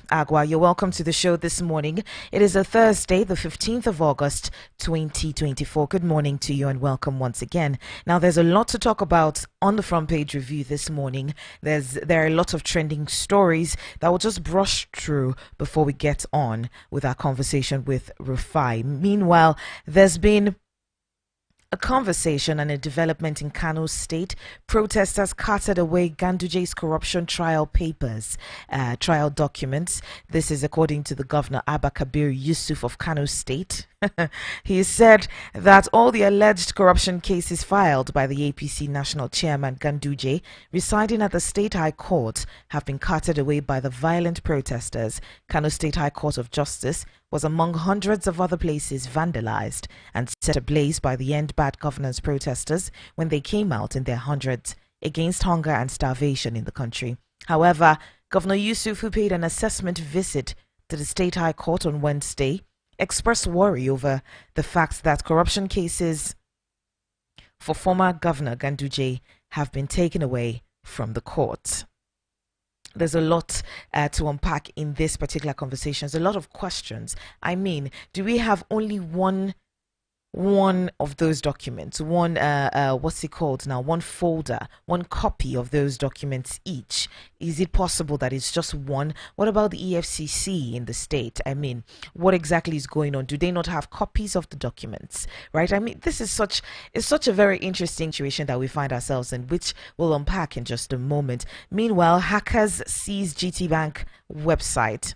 Agua, you're welcome to the show this morning. It is a Thursday, the 15th of August, 2024. Good morning to you and welcome once again. Now, there's a lot to talk about on the front page review this morning. There are a lot of trending stories that we'll just brush through before we get on with our conversation with Rufai. Meanwhile, there's been a conversation and a development in Kano State. Protesters carted away Ganduje's corruption trial papers, trial documents. This is according to the governor, Abba Kabir Yusuf of Kano State. He said that all the alleged corruption cases filed by the APC national chairman Ganduje residing at the State High Court have been carted away by the violent protesters. Kano State High Court of Justice was among hundreds of other places vandalized and set ablaze by the End Bad Governance protesters when they came out in their hundreds against hunger and starvation in the country. However, Governor Yusuf, who paid an assessment visit to the State High Court on Wednesday, expressed worry over the fact that corruption cases for former Governor Ganduje have been taken away from the court. There's a lot to unpack in this particular conversation. There's a lot of questions. I mean, do we have only one of those documents, one what's it called now, one folder, one copy of those documents each? Is it possible that it's just one? What about the EFCC in the state? I mean, what exactly is going on? Do they not have copies of the documents, right? I mean, this is such a very interesting situation that we find ourselves in, which we'll unpack in just a moment. Meanwhile, hackers seize GT Bank website.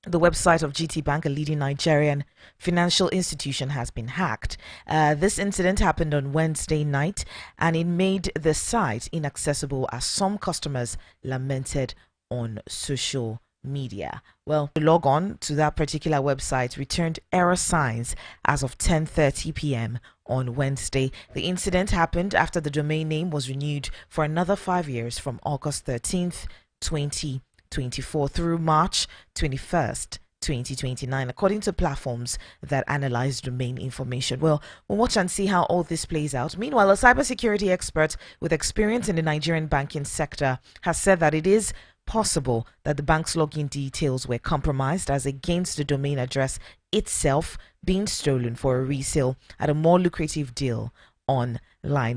The website of GT Bank, a leading Nigerian financial institution, has been hacked. This incident happened on Wednesday night and it made the site inaccessible as some customers lamented on social media. Well, to log on to that particular website returned error signs as of 10:30 p.m. on Wednesday. The incident happened after the domain name was renewed for another 5 years from August 13th, 2024 through March 21st, 2029, according to platforms that analyze domain information. Well, we'll watch and see how all this plays out. Meanwhile, a cybersecurity expert with experience in the Nigerian banking sector has said that it is possible that the bank's login details were compromised as against the domain address itself being stolen for a resale at a more lucrative deal online.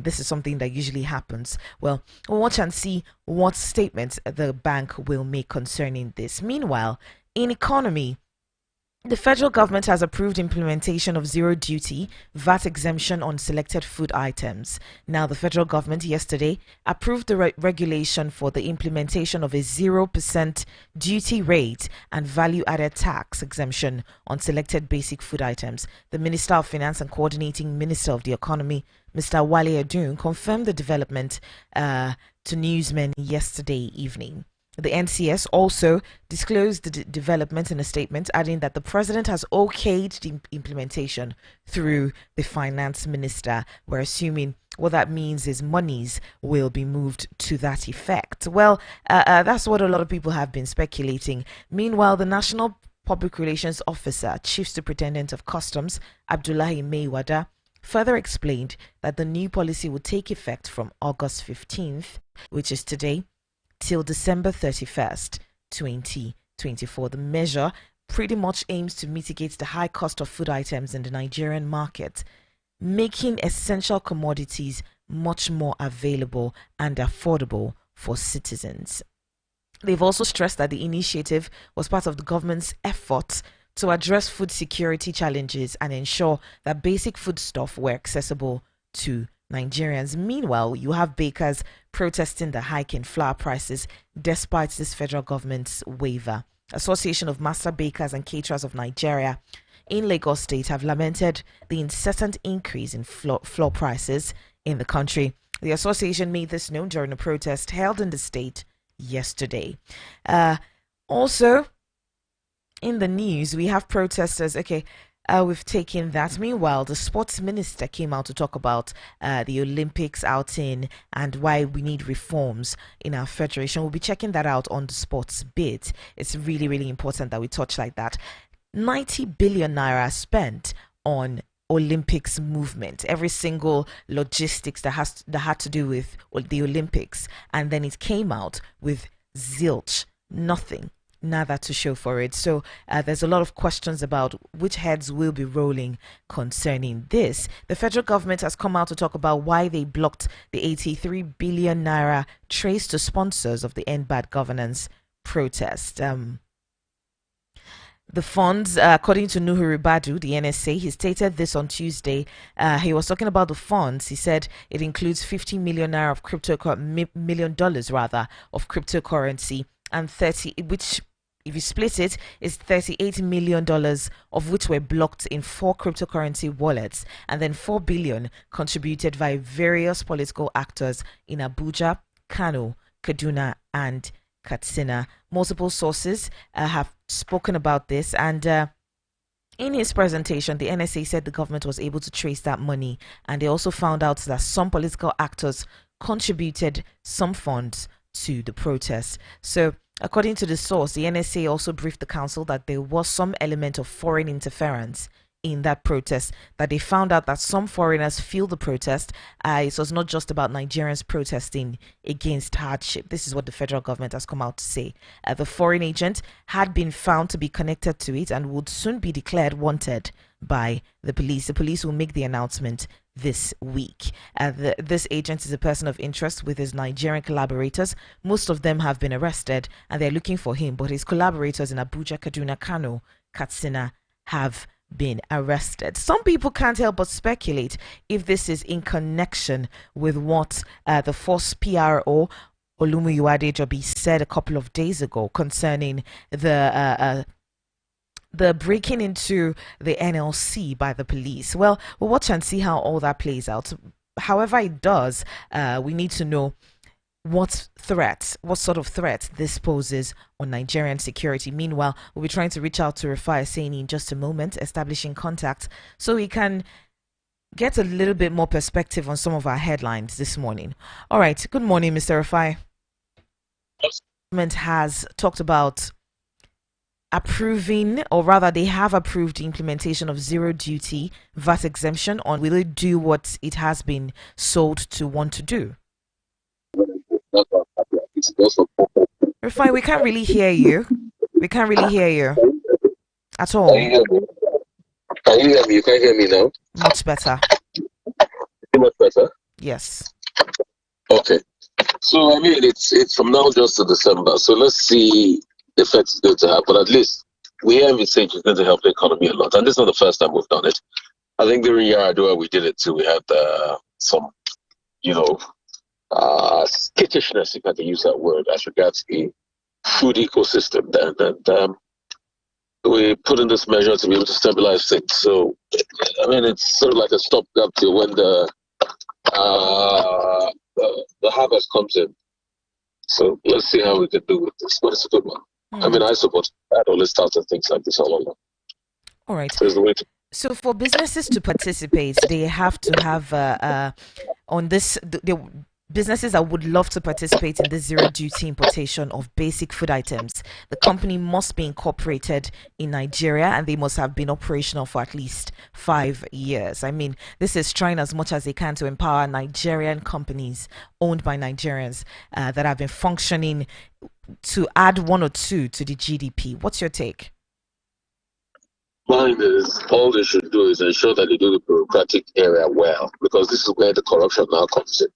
This is something that usually happens. Well, we'll watch and see what statements the bank will make concerning this. Meanwhile, in economy, the federal government has approved implementation of zero duty VAT exemption on selected food items. Now, the federal government yesterday approved the regulation for the implementation of a 0% duty rate and value-added tax exemption on selected basic food items. The Minister of Finance and Coordinating Minister of the Economy, Mr. Wale Adun, confirmed the development to newsmen yesterday evening. The NCS also disclosed the development in a statement, adding that the president has okayed the implementation through the finance minister. We're assuming what that means is monies will be moved to that effect. Well, that's what a lot of people have been speculating. Meanwhile, the National Public Relations Officer, Chief Superintendent of Customs, Abdullahi Maiwada, further explained that the new policy will take effect from August 15th, which is today, till December 31st, 2024. The measure pretty much aims to mitigate the high cost of food items in the Nigerian market, making essential commodities much more available and affordable for citizens. They've also stressed that the initiative was part of the government's efforts to address food security challenges and ensure that basic foodstuff were accessible to Nigerians. Meanwhile, you have bakers protesting the hike in flour prices despite this federal government's waiver. Association of Master Bakers and Caterers of Nigeria in Lagos State have lamented the incessant increase in flour prices in the country. The association made this known during a protest held in the state yesterday. Also, in the news, we have protesters. We've taken that. Meanwhile, the sports minister came out to talk about the Olympics outing and why we need reforms in our federation. We'll be checking that out on the sports bit. It's really, really important that we touch like that. 90 billion naira spent on Olympics movement, every single logistics that had to do with the Olympics, and then it came out with zilch, nothing nada to show for it. So there's a lot of questions about which heads will be rolling concerning this. The federal government has come out to talk about why they blocked the 83 billion naira traced to sponsors of the End Bad Governance protest. The funds, according to Nuhuru Badu, the NSA, he stated this on Tuesday. He was talking about the funds. He said it includes 50 million naira of million dollars rather of cryptocurrency, and 30, which if you split it, is $38 million, of which were blocked in 4 cryptocurrency wallets, and then 4 billion contributed by various political actors in Abuja, Kano, Kaduna, and Katsina. Multiple sources have spoken about this, and in his presentation, the NSA said the government was able to trace that money, and they also found out that some political actors contributed some funds to the protest. So, according to the source, the NSA also briefed the council that there was some element of foreign interference in that protest, that they found out that some foreigners fueled the protest. It was not just about Nigerians protesting against hardship. This is what the federal government has come out to say. The foreign agent had been found to be connected to it and would soon be declared wanted by the police. The police will make the announcement this week. This agent is a person of interest with his Nigerian collaborators. Most of them have been arrested and they're looking for him, but his collaborators in Abuja, Kaduna, Kano, Katsina have been arrested. Some people can't help but speculate if this is in connection with what the force PRO Olumuyiwade Jobi said a couple of days ago concerning the breaking into the NLC by the police. Well, we'll watch and see how all that plays out. However it does, we need to know what sort of threat this poses on Nigerian security. Meanwhile, we'll be trying to reach out to Rufai Oseni in just a moment, establishing contact so we can get a little bit more perspective on some of our headlines this morning. All right, good morning, Mr. Rufai. The government has talked about approving, or rather they have approved the implementation of zero duty VAT exemption on will it do what it has been sold to want to do. Rufai, we can't really hear you. We can't really hear you at all. Can you hear me? You can hear me now? Much better. Much better? Yes. Okay. So, I mean, it's from now just to December. So let's see the effects it's going to have. But at least we have envisaged it's going to help the economy a lot. And this is not the first time we've done it. I think during Yaradua we did it too. We had some, skittishness, if I can use that word, as regards the food ecosystem. And we put in this measure to be able to stabilize things. So, I mean, it's sort of like a stopgap till when the harvest comes in. So let's see how we can do with this. But it's a good one. I mean, I support that. All this starts and things like this all along. All right. So there's the way to. So for businesses to participate, they have to have on this. The businesses that would love to participate in this zero duty importation of basic food items, the company must be incorporated in Nigeria and they must have been operational for at least 5 years. I mean, this is trying as much as they can to empower Nigerian companies owned by Nigerians that have been functioning to add 1 or 2 to the GDP. What's your take? Mine is all they should do is ensure that they do the bureaucratic area well, because this is where the corruption now comes in.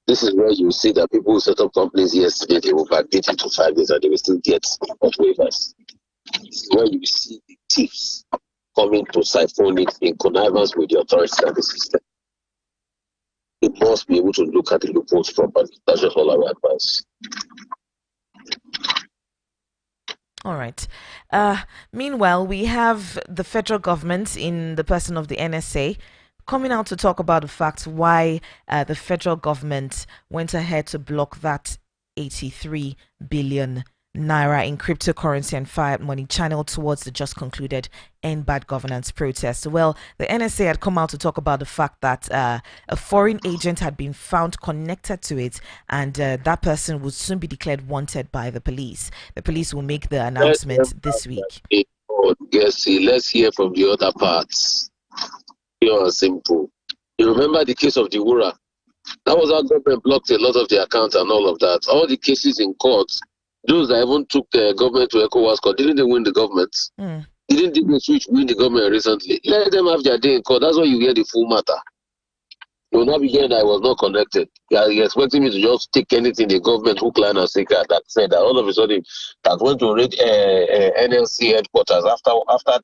This is where you see that people who set up companies yesterday, they will backdate it to 5 years and they will still get waivers. This is where you see the thieves coming to siphon it in connivance with the authorities and the system. It must be able to look at the loopholes properly. That's just all our advice. All right. Meanwhile, we have the federal government in the person of the NSA coming out to talk about the fact why the federal government went ahead to block that 83 billion naira in cryptocurrency and fiat money channeled towards the just concluded End Bad Governance protest. Well, the NSA had come out to talk about the fact that a foreign agent had been found connected to it, and that person would soon be declared wanted by the police. The police will make the announcement this week. Yes, let's hear from the other parts. Pure and simple. You remember the case of the Wura? That was our government blocked a lot of the accounts and all of that. All the cases in court those that even took government to ECOWAS court, didn't they win the government? Didn't they switch win the government recently? Let them have their day in court. That's why you hear the full matter. You will not be hearing that I was not connected. You're expecting me to just take anything the government hook, line, and sinker that said that all of a sudden that went to raid NLC headquarters after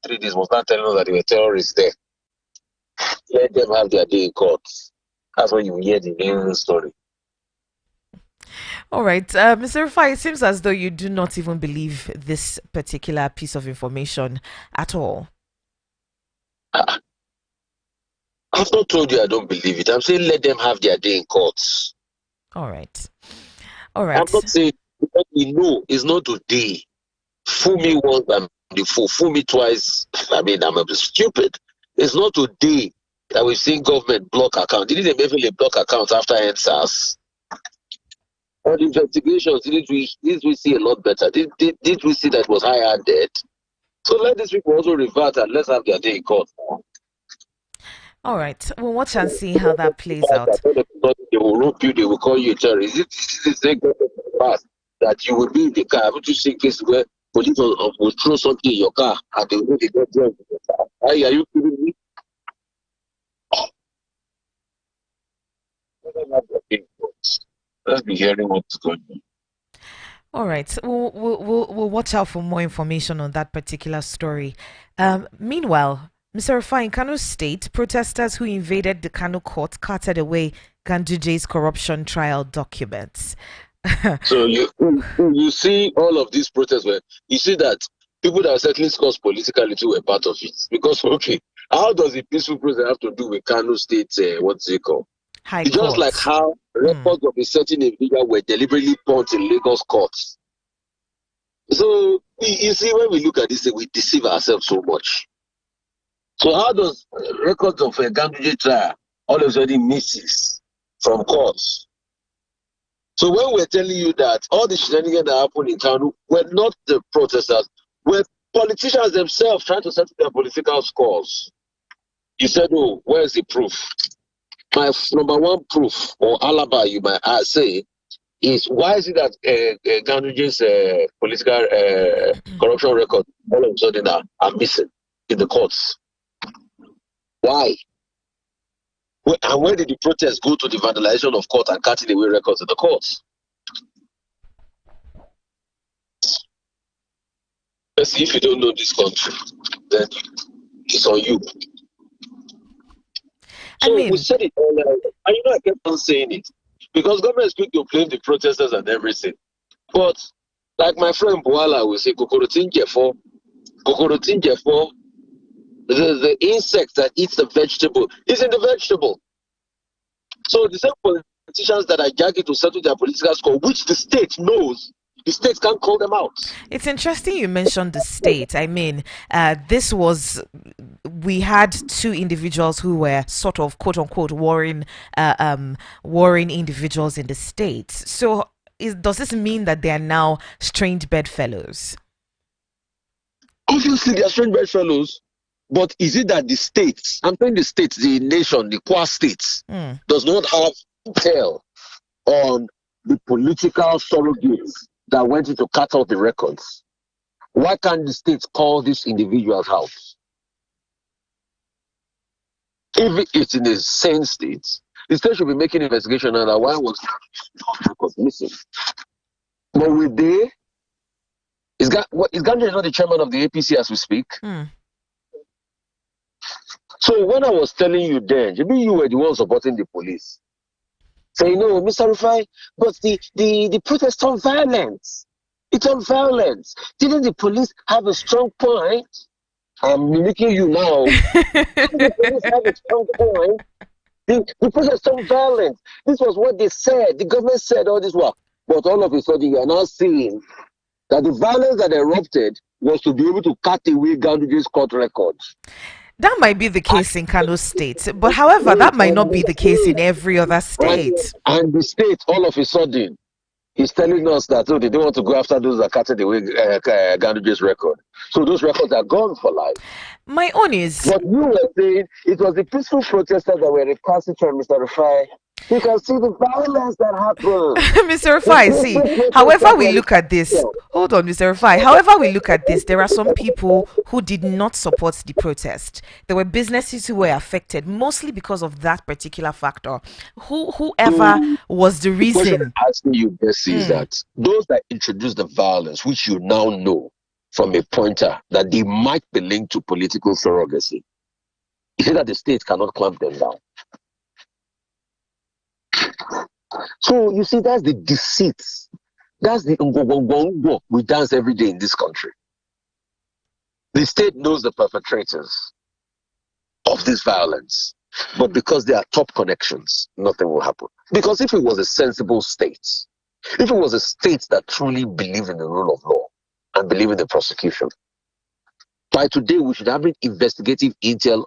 3 days was not telling us that they were terrorists there. Let them have their day in court. That's when you hear the real story. All right, Mr. Rufai, it seems as though you do not even believe this particular piece of information at all. I've not told you I don't believe it. I'm saying let them have their day in courts. All right. I'm not saying what we know is not today. Fool me once, I'm the fool. Fool me twice. I mean, I'm a bit stupid. It's not today that we've seen government block account. Didn't they definitely block accounts after NSAS? On investigations, did we see a lot better? Did we see that was higher debt? So let these people also revert and let's have their day in court. All right. We'll watch and see how that plays out. They will rope you, they will call you a terrorist. Is it the past that you will be in the car? Haven't you seen cases where police will throw something in your car and they will get drunk in your car? Are you kidding me? Let's be hearing what's going on. All right. We'll watch out for more information on that particular story. Meanwhile, Mr. Rufai, in Kano State, protesters who invaded the Kano court carted away Ganduje's corruption trial documents. So you see all of these protests where you see that people that are settling scores politically too were part of it. Because, okay, how does a peaceful protest have to do with Kano State, what's it called? It's just like how records of a certain individual were deliberately burnt in Lagos courts. So, you see, when we look at this, we deceive ourselves so much. So how does records of a Ganduje trial all of a sudden misses from courts? So when we're telling you that all the shenanigans that happened in Kano were not the protesters, were politicians themselves trying to settle their political scores. You said, oh, where's the proof? My number one proof or alibi, you might say, is why is it that Ganduje's political corruption record all of a sudden are missing in the courts? Why? And where did the protests go to the vandalization of court and cutting away records in the courts? If you don't know this country, then it's on you. So we said it all out. And I kept on saying it. Because government is quick to blame the protesters and everything. But like my friend Boala will say, Kokorotin Jeffo, the insect that eats the vegetable is in the vegetable. So the same politicians that are jagging to settle their political score, which the state knows, the state can't call them out. It's interesting you mentioned the state. I mean, we had two individuals who were sort of quote unquote warring individuals in the state. So does this mean that they are now strange bedfellows? Obviously, they are strange bedfellows. But is it that the states, I'm saying the states, the nation, the core states, does not have intel on the political surrogates that went in to cut out the records? Why can't the states call these individuals out? If it's in a sane state, the state should be making an investigation on why was records missing. But with is Ganduje not the chairman of the APC as we speak? So when I was telling you then, maybe you were the one supporting the police. Saying, no, Mr. Rufai, but the protest on violence. It's on violence. Didn't the police have a strong point? I'm mimicking you now. Didn't the police have a strong point? The protest on violence. This was what they said. The government said all this work. But all of a sudden, you are now seeing that the violence that erupted was to be able to cut away Ganduje's court records. That might be the case in Kano State, but however, that might not be the case in every other state. And the state, all of a sudden, is telling us that they don't want to go after those that cutted away Ganduje's record. So those records are gone for life. My own is... But you were saying it was the peaceful protesters that were recalcitrant, Mr. Rufai. You can see the violence that happened. Mr. Rufai, see, however we look at this, hold on, Mr. Rufai, however we look at this, there are some people who did not support the protest. There were businesses who were affected, mostly because of that particular factor. Whoever was the reason. The question I'm asking you, Bessie, is that those that introduced the violence, which you now know from a pointer that they might be linked to political surrogacy, you say that the state cannot clamp them down. So you see, that's the deceit. That's the ngwongwongwo we dance every day in this country. The state knows the perpetrators of this violence, but because there are top connections, nothing will happen. Because if it was a sensible state, if it was a state that truly believed in the rule of law and believed in the prosecution, by today we should have an investigative intel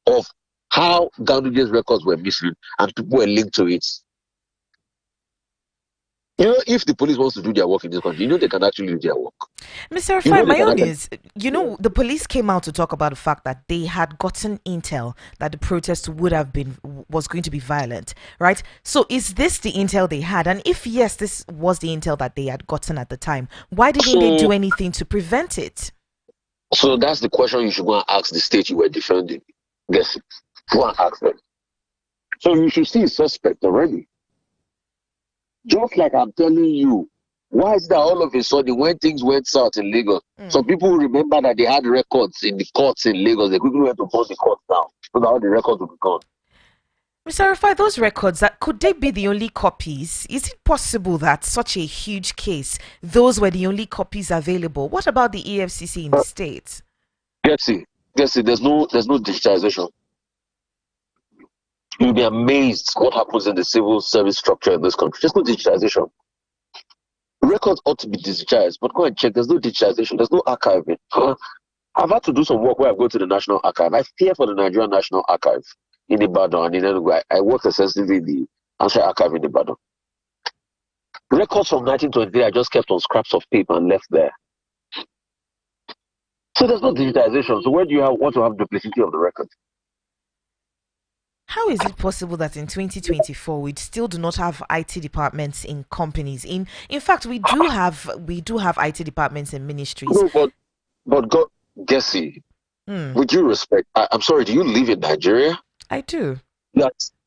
of how Ganduje's records were mislead and people were linked to it. You know, if the police wants to do their work in this country, you know they can actually do their work. Mr. Rufai, my own is, the police came out to talk about the fact that they had gotten intel that the protest was going to be violent, right? So is this the intel they had? And if yes, this was the intel that they had gotten at the time, why didn't they do anything to prevent it? So that's the question you should go and ask the state you were defending. Yes, go and ask them. So you should see a suspect already. Just like I'm telling you, why is that all of a sudden when things went south in Lagos, some people remember that they had records in the courts in Lagos. They quickly went to burn the courts down so that all the records would be gone. Mr. Rufai, those records, could they be the only copies? Is it possible that such a huge case, those were the only copies available? What about the EFCC in the States? There's no digitization. You'll be amazed what happens in the civil service structure in this country. There's no digitization. Records ought to be digitized, but go and check. There's no digitization. There's no archiving. I've had to do some work where I go to the National Archive. I fear for the Nigerian National Archive in Ibadan and in Enugu. I worked extensively in the National Archive in Ibadan. Records from 1923 I just kept on scraps of paper and left there. So there's no digitization. So where do you want to have duplicity of the records? How is it possible that in 2024 we still do not have IT departments in companies? In fact, we do have IT departments in ministries. No, but God, Gessie, with due respect, I'm sorry. Do you live in Nigeria? I do.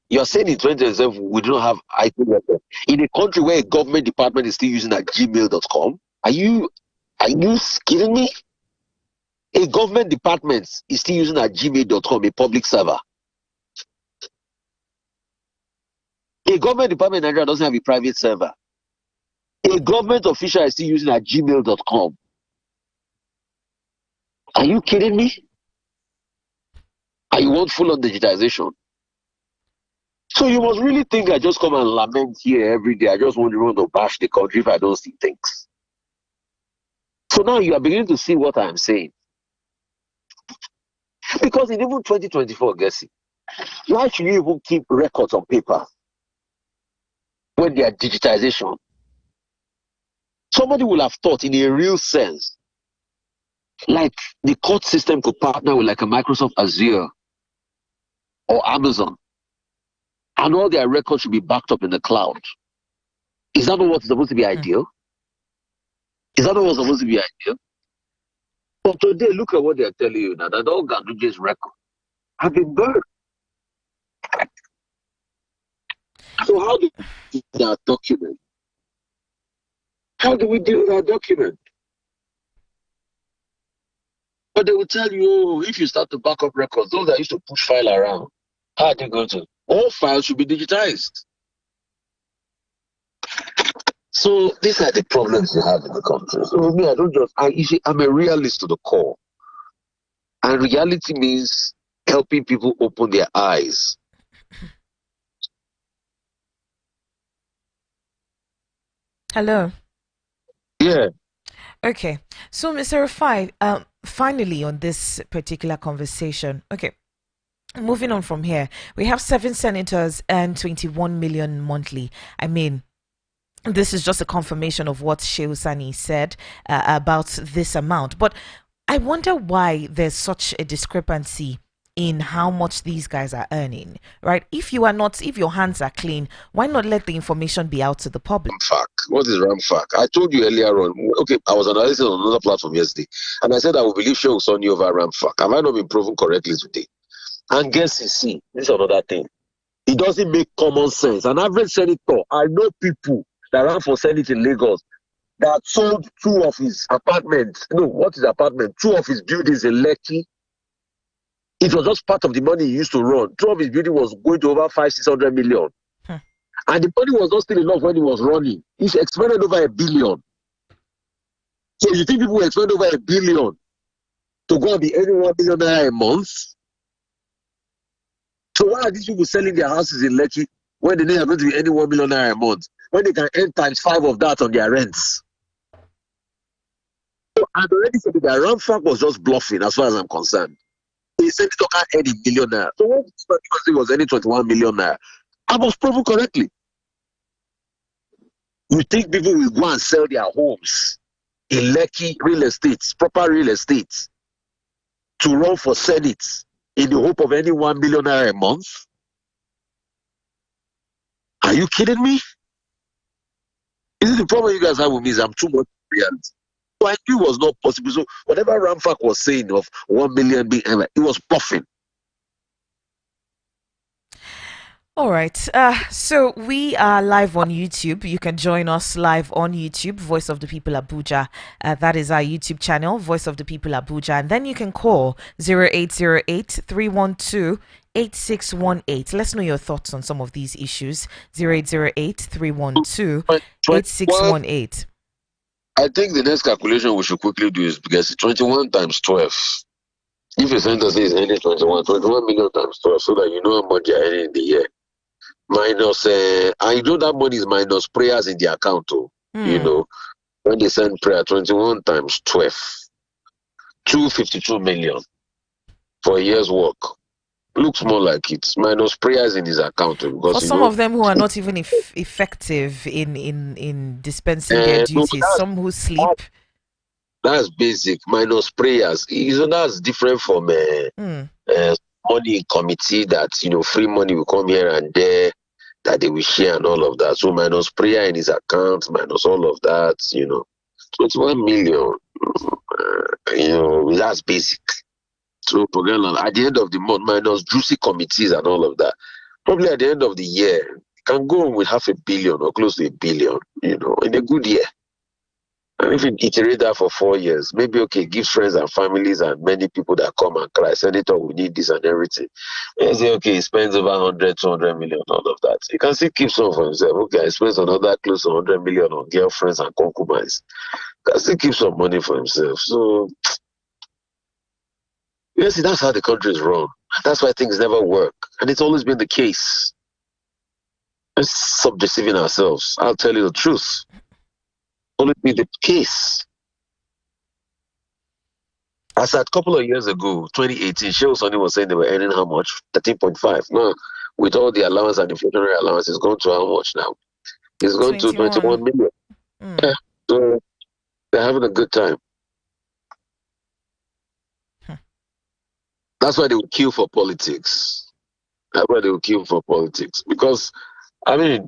You're saying in 2027 we don't have IT records in a country where a government department is still using at gmail.com? Are you kidding me? A government department is still using at gmail.com, a public server. A government department in Nigeria doesn't have a private server. A government official is still using at gmail.com. Are you kidding me? And you want full on digitization? So you must really think I just come and lament here every day. I just want to bash the country if I don't see things. So now you are beginning to see what I am saying. Because in even 2024, Gessie, why should you even keep records on paper when they are digitization? Somebody will have thought in a real sense, like the court system could partner with like a Microsoft Azure or Amazon, and all their records should be backed up in the cloud. Is that not what's supposed to be ideal? Is that not what's supposed to be ideal? But today, look at what they're telling you now, that all Ganduje's records have been burned. So how do we deal with our document? How do we deal with our document? But they will tell you, oh, if you start to back up records, those that used to push file around, how are they going to? All files should be digitized. So these are the problems you have in the country. So me, I'm a realist to the core. And reality means helping people open their eyes. Hello. Yeah. Okay. So, Mr. Rufai, finally on this particular conversation, okay, moving on from here, we have 7 senators and 21 million monthly. I mean, this is just a confirmation of what Oseni said about this amount. But I wonder why there's such a discrepancy in how much these guys are earning, right? If your hands are clean, why not let the information be out to the public? What is Ramfak? I told you earlier on. Okay, I was analyzing on another platform yesterday, and I said I will believe Shehu Oseni over Ramfak. Have I not been proven correctly today? And guess you see, this is another thing. It doesn't make common sense. An average senator, I know people that ran for Senate in Lagos that sold two of his apartments. No, what is apartment? Two of his buildings in Lekki. It was just part of the money he used to run. Two of his buildings was going to over 500-600 million. And the money was not still enough when he was running. He expended over $1 billion. So you think people will expend over $1 billion to go and be earning $1 million a month? So why are these people selling their houses in Lekki when they know they're going to be earning $1 million a month? When they can earn times 5 of that on their rents? So I've already said that Ramfak was just bluffing as far as I'm concerned. He said he can't earn $1 million. So when he was earning 21 million, I was proven correctly. You think people will go and sell their homes in Lekki real estate, proper real estate, to run for Senate in the hope of earning $1 million a month? Are you kidding me? Is it the problem you guys have with me is I'm too much reality? So I knew it was not possible. So whatever Ramfak was saying of 1 million being earned, it was bluffing. All right. So we are live on YouTube. You can join us live on YouTube, Voice of the People Abuja. That is our YouTube channel, Voice of the People Abuja. And then you can call 0808-312-8618. Let's know your thoughts on some of these issues. 0808-312-8618. I think the next calculation we should quickly do is because 21 times 12. If a center says earning 21 million times 12, so that you know how much you're earning in the year. Minus, I know that money is minus prayers in the account, too. You know, when they send prayer, 21 times 12, 252 million for a year's work. Looks more like it's minus prayers in his account. Because, for some of them who are not even effective in dispensing their duties, some who sleep. That's basic, minus prayers. That's different from money committee that, free money will come here and there, that they will share and all of that. So minus prayer in his account, minus all of that, 21 million, that's basic. So at the end of the month, minus juicy committees and all of that, probably at the end of the year, can go with $500 million or close to $1 billion, in a good year. And if you iterate that for 4 years, maybe, give friends and families and many people that come and cry, Senator, we need this and everything. And say, he spends over 100, 200 million, all of that. He can still keep some for himself. He spends another close to 100 million on girlfriends and concubines. He can still keep some money for himself. So, yes, that's how the country is run. That's why things never work. And it's always been the case. Let's stop deceiving ourselves. I'll tell you the truth. Only be the case. As a couple of years ago, 2018, Shehu Oseni was saying they were earning how much? 13.5. Now, with all the allowance and inflationary allowance, it's gone to how much now? It's gone to 21 million. Yeah, so they're having a good time. That's why they would kill for politics. That's why they would kill for politics. Because, let me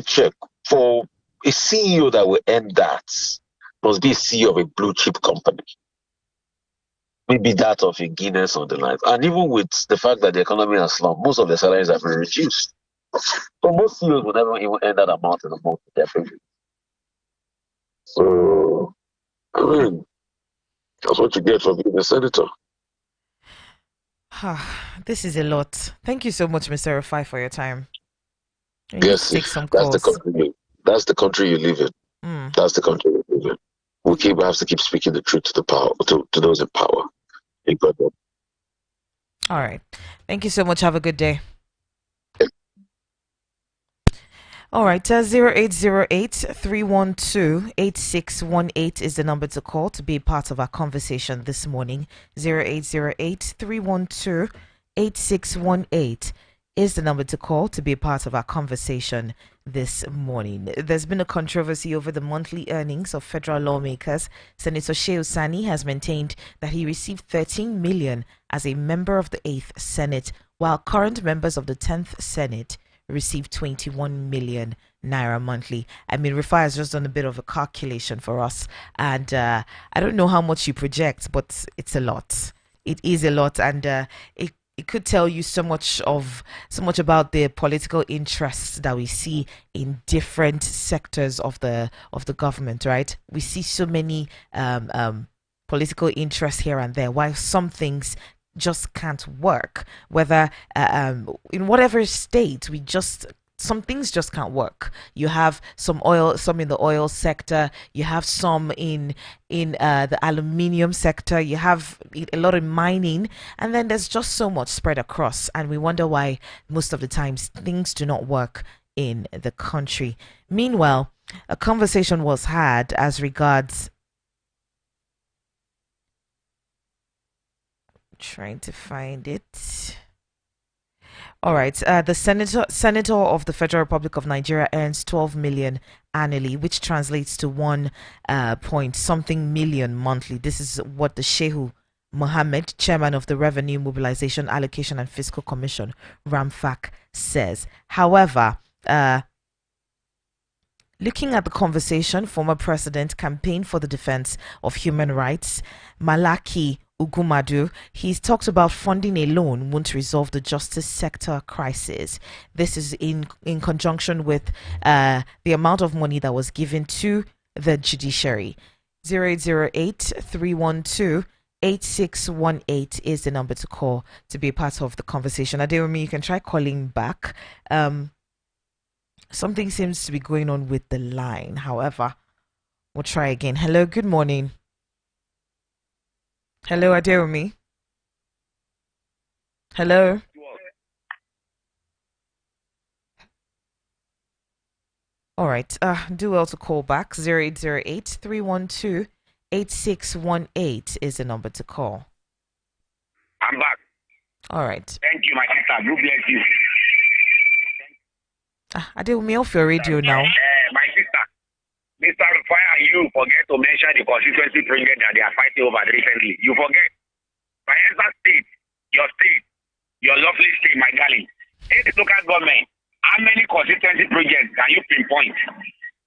check, for a CEO that will earn that must be a CEO of a blue chip company. Maybe that of a Guinness on the line. And even with the fact that the economy has slumped, most of the salaries have been reduced. So most CEOs will never even earn that amount in a month with their payment. So, that's what you get for being a senator. This is a lot. Thank you so much, Mr. Rufai, for your time. Yes, take some calls. That's the country you live in. That's the country you live in. We have to keep speaking the truth to the power, to those in power. All right. Thank you so much. Have a good day. All right, 0808-312-8618 is the number to call to be part of our conversation this morning. 0808-312-8618 is the number to call to be a part of our conversation this morning. There's been a controversy over the monthly earnings of federal lawmakers. Senator Shehu Oseni has maintained that he received 13 million as a member of the 8th Senate, while current members of the 10th Senate receive 21 million naira monthly. I mean, Rufai has just done a bit of a calculation for us, and I don't know how much you project, but it's a lot. It is a lot, and it could tell you so much about the political interests that we see in different sectors of the government. Right? We see so many political interests here and there. While some things just can't work, whether in whatever state, some things just can't work. You have some in the oil sector, you have some in the aluminium sector, you have a lot of mining, and then there's just so much spread across, and we wonder why most of the times things do not work in the country. Meanwhile, a conversation was had as regards trying to find it. All right. The senator of the Federal Republic of Nigeria earns 12 million annually, which translates to 1 point something million monthly. This is what the Shehu Mohammed, chairman of the Revenue Mobilization Allocation and Fiscal Commission, RAMFAC, says. However, looking at the conversation, former president campaigned for the defense of human rights, Malaki Ugumadu. He's talked about funding alone won't resolve the justice sector crisis. This is in conjunction with the amount of money that was given to the judiciary. 0808-312-8618 is the number to call to be a part of the conversation. Adewumi, you can try calling back. Something seems to be going on with the line. However, we'll try again. Hello, good morning. Hello, Adewumi. Hello. All right. Do well to call back. 0808-312-8618 is the number to call. I'm back. All right. Thank you, my sister. God bless you. Adewumi, off your radio now. My sister, Mr. Rufai, and you forget to mention the constituency project that they are fighting over recently. You forget. Bayelsa State, your lovely state, my darling, in the local government, how many constituency projects can you pinpoint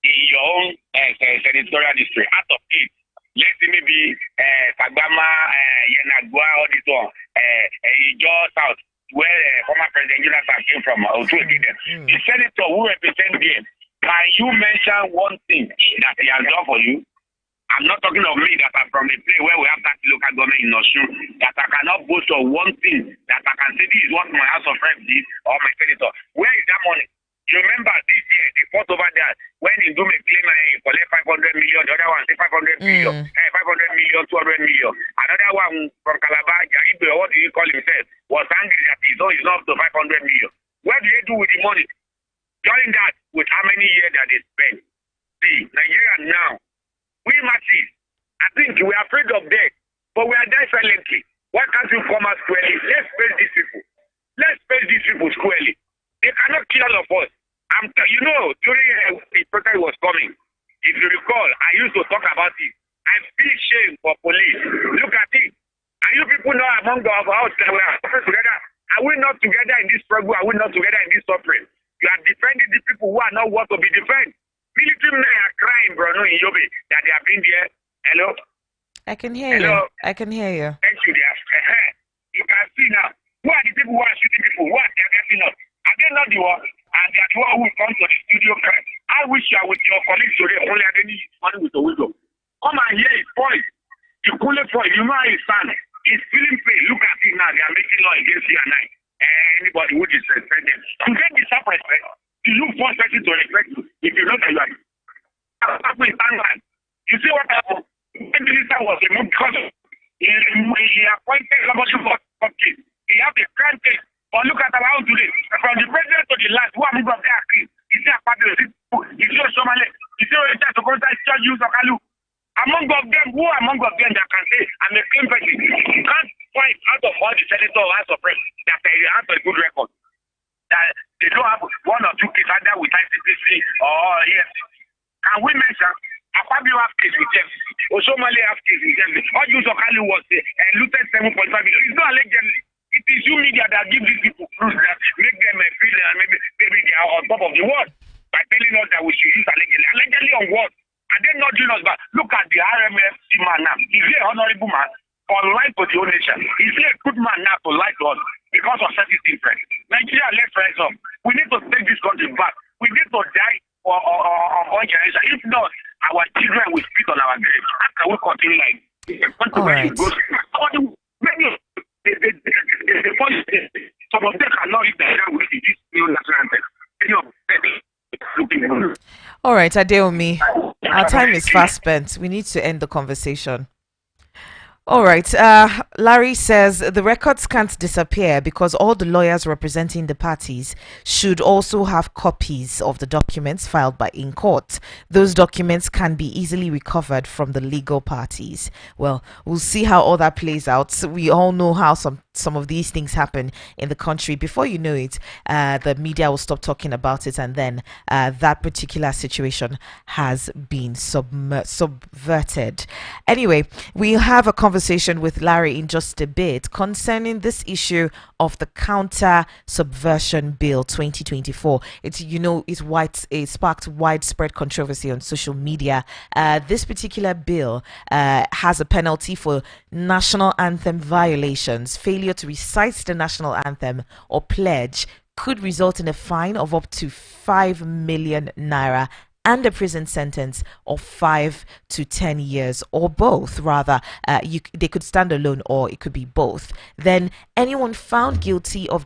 in your own senatorial district? Out of 8, let's say maybe Fagbama, Yenagua, all this one, Ijo South, where former President Jonathan came from, the senator who represents them, can you mention one thing that he has done for you? I'm not talking of me that I'm from a place where we have that local government in Osun, that I cannot boast of one thing that I can say this is what my House of Reps did or my senator. Where is that money? You remember this year, they fought over that when they do make claim collect 500 million, the other one say 500 million, 500 million, 200 million. Another one from Calabar, Jaibe, what do you call himself, was angry that he's not up to 500 million. What do they do with the money? Join that with how many years that they spend. See, Nigeria now, we masses, I think we are afraid of death, but we are dying silently. Why can't you come out squarely? Let's face these people. Let's face these people squarely. They cannot kill all of us. During the protest was coming, if you recall, I used to talk about it. I feel shame for police. Look at it. Are you people not among us that we are suffering together? Are we not together in this struggle? Are we not together in this suffering? You are defending the people who are not worth to be defended. Military men are crying, bro, in Yobe, that they have been there. Hello? I can hear you. I can hear you. Thank you, dear. You can see now. Who are the people who are shooting people? Who are targeting us? Are they not the one? And they are the one who will come to the studio cry. I wish you are with your colleagues today. Only I didn't need money with the window. Come and hear his voice. You cool it for him. You know how he stand. He's feeling pain. Look at it now. They are making law against you and I. Anybody who disrespect them. To get the self-respect, you look for person to respect you. If you know that you are. You see what happened? The minister was removed because he appointed somebody for case. He has a crime case. But look at around today. From the president to the last, who are moving up there? He said, he said, Somali. He said, to contact church use of Kalu. Among of them, who among of them that can say, I'm a clean person? You can't find out of all the senators or House of Reps that they have a good record. That they don't have one or two cases either with ICPC or EFCC. Can we mention Akpabio have case with them. Osomale have case with them. All you Sokali was looted 7.5 billion. It's not allegedly. It is you media that give these people proof that make them feel and maybe they are on top of the world by telling us that we should use allegedly. Allegedly on what? And they not doing us, but look at the RMF man now. Is he an honorable man for life to the whole nation? Is he a good man now to lie to us because of certain difference? Nigeria, let's rise up. We need to take this country back. We need to die for one generation. If not, our children will spit on our grave. How can we continue like this? All right. Some of them cannot eat the hair with this new national anthem. All right, Adeomi, our time is fast spent. We need to end the conversation. All right. Larry says the records can't disappear because all the lawyers representing the parties should also have copies of the documents filed in court. Those documents can be easily recovered from the legal parties. Well, we'll see how all that plays out. We all know how some of these things happen in the country. Before you know it, the media will stop talking about it, and then that particular situation has been subverted. Anyway, we'll have a conversation with Larry in just a bit concerning this issue of the Counter Subversion Bill 2024. It sparked widespread controversy on social media. This particular bill has a penalty for national anthem violations. Failure to recite the national anthem or pledge could result in a fine of up to 5 million naira and a prison sentence of 5 to 10 years, or both. Rather, they could stand alone, or it could be both. Then anyone found guilty of